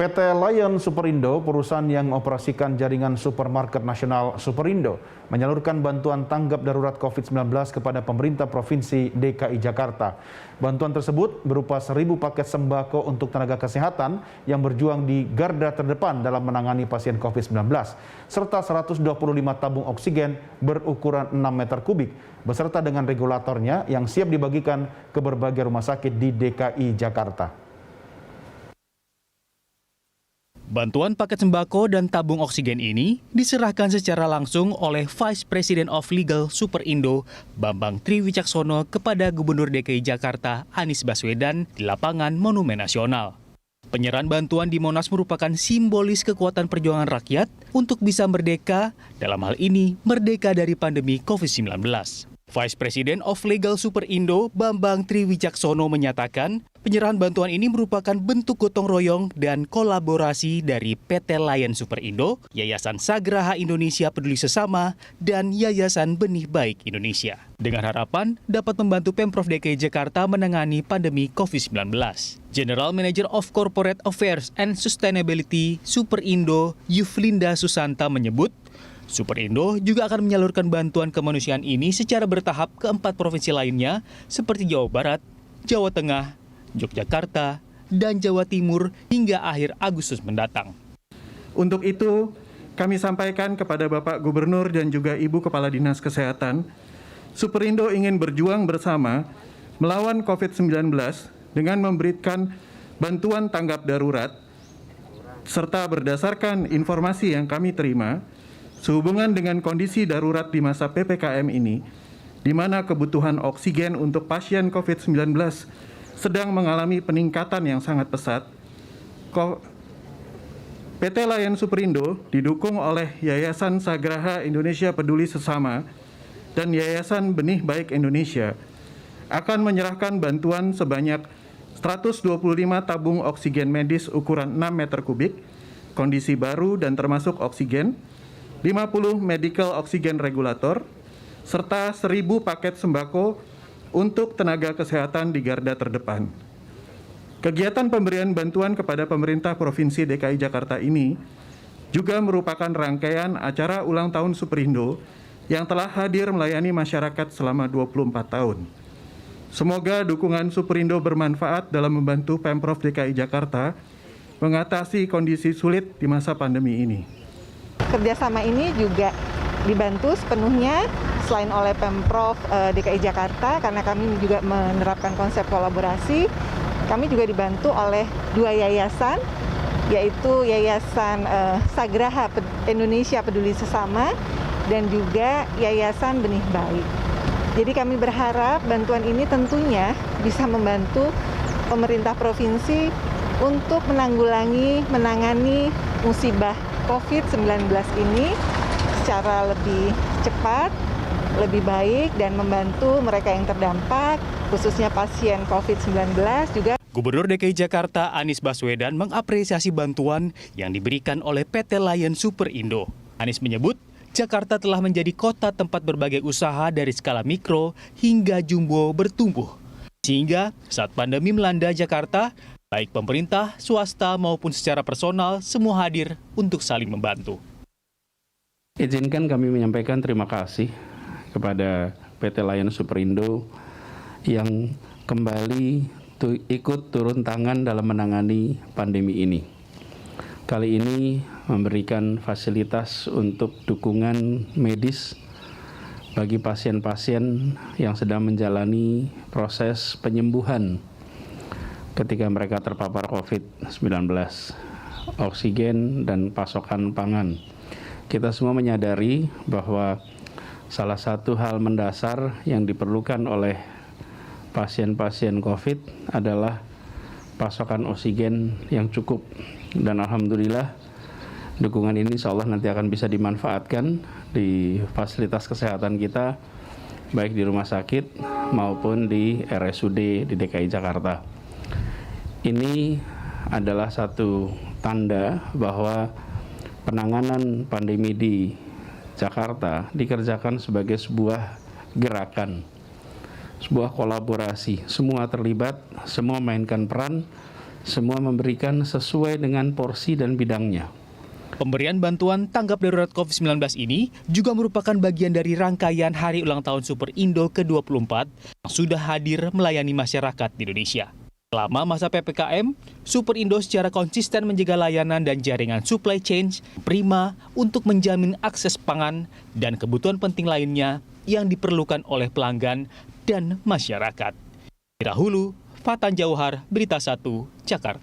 PT Lion Superindo, perusahaan yang mengoperasikan jaringan supermarket nasional Superindo, menyalurkan bantuan tanggap darurat COVID-19 kepada pemerintah Provinsi DKI Jakarta. Bantuan tersebut berupa 1.000 paket sembako untuk tenaga kesehatan yang berjuang di garda terdepan dalam menangani pasien COVID-19, serta 125 tabung oksigen berukuran 6 meter kubik, beserta dengan regulatornya yang siap dibagikan ke berbagai rumah sakit di DKI Jakarta. Bantuan paket sembako dan tabung oksigen ini diserahkan secara langsung oleh Vice President of Legal Superindo, Bambang Triwicaksono, kepada Gubernur DKI Jakarta, Anies Baswedan, di lapangan Monumen Nasional. Penyerahan bantuan di Monas merupakan simbolis kekuatan perjuangan rakyat untuk bisa merdeka, dalam hal ini merdeka dari pandemi COVID-19. Vice President of Legal Superindo, Bambang Triwicaksono, menyatakan penyerahan bantuan ini merupakan bentuk gotong royong dan kolaborasi dari PT Lion Superindo, Yayasan Sagraha Indonesia Peduli Sesama, dan Yayasan Benih Baik Indonesia. Dengan harapan dapat membantu Pemprov DKI Jakarta menangani pandemi COVID-19. General Manager of Corporate Affairs and Sustainability Superindo, Yuflinda Susanta, menyebut Superindo juga akan menyalurkan bantuan kemanusiaan ini secara bertahap ke 4 provinsi lainnya seperti Jawa Barat, Jawa Tengah, Yogyakarta, dan Jawa Timur hingga akhir Agustus mendatang. Untuk itu, kami sampaikan kepada Bapak Gubernur dan juga Ibu Kepala Dinas Kesehatan, Superindo ingin berjuang bersama melawan COVID-19 dengan memberikan bantuan tanggap darurat, serta berdasarkan informasi yang kami terima, sehubungan dengan kondisi darurat di masa PPKM ini, di mana kebutuhan oksigen untuk pasien COVID-19 sedang mengalami peningkatan yang sangat pesat, PT Lion Superindo didukung oleh Yayasan Sagraha Indonesia Peduli Sesama dan Yayasan Benih Baik Indonesia akan menyerahkan bantuan sebanyak 125 tabung oksigen medis ukuran 6 meter kubik, kondisi baru dan termasuk oksigen, 50 medical oksigen regulator, serta 1.000 paket sembako untuk tenaga kesehatan di garda terdepan. Kegiatan pemberian bantuan kepada pemerintah Provinsi DKI Jakarta ini juga merupakan rangkaian acara ulang tahun Superindo yang telah hadir melayani masyarakat selama 24 tahun. Semoga dukungan Superindo bermanfaat dalam membantu Pemprov DKI Jakarta mengatasi kondisi sulit di masa pandemi ini. Kerjasama ini juga dibantu sepenuhnya selain oleh Pemprov DKI Jakarta, karena kami juga menerapkan konsep kolaborasi. Kami juga dibantu oleh 2 yayasan, yaitu Yayasan Sagraha Indonesia Peduli Sesama dan juga Yayasan Benih Baik. Jadi kami berharap bantuan ini tentunya bisa membantu pemerintah provinsi untuk menangani musibah COVID-19 ini secara lebih cepat, lebih baik, dan membantu mereka yang terdampak, khususnya pasien COVID-19 juga. Gubernur DKI Jakarta Anies Baswedan mengapresiasi bantuan yang diberikan oleh PT Lion Superindo. Anies menyebut, Jakarta telah menjadi kota tempat berbagai usaha dari skala mikro hingga jumbo bertumbuh. Sehingga saat pandemi melanda Jakarta, baik pemerintah, swasta, maupun secara personal, semua hadir untuk saling membantu. Izinkan kami menyampaikan terima kasih kepada PT Lion Superindo yang kembali ikut turun tangan dalam menangani pandemi ini. Kali ini memberikan fasilitas untuk dukungan medis bagi pasien-pasien yang sedang menjalani proses penyembuhan ketika mereka terpapar COVID-19, oksigen dan pasokan pangan. Kita semua menyadari bahwa salah satu hal mendasar yang diperlukan oleh pasien-pasien COVID adalah pasokan oksigen yang cukup. Dan alhamdulillah dukungan ini insya Allah nanti akan bisa dimanfaatkan di fasilitas kesehatan kita, baik di rumah sakit maupun di RSUD di DKI Jakarta. Ini adalah satu tanda bahwa penanganan pandemi di Jakarta dikerjakan sebagai sebuah gerakan, sebuah kolaborasi. Semua terlibat, semua mainkan peran semua memberikan sesuai dengan porsi dan bidangnya. Pemberian bantuan tanggap darurat COVID-19 ini juga merupakan bagian dari rangkaian Hari Ulang Tahun Superindo ke-24 yang sudah hadir melayani masyarakat di Indonesia. Selama masa PPKM, Superindo secara konsisten menjaga layanan dan jaringan supply chain prima untuk menjamin akses pangan dan kebutuhan penting lainnya yang diperlukan oleh pelanggan dan masyarakat. Irahulu, Fatan Jauhar, Berita 1, Jakarta.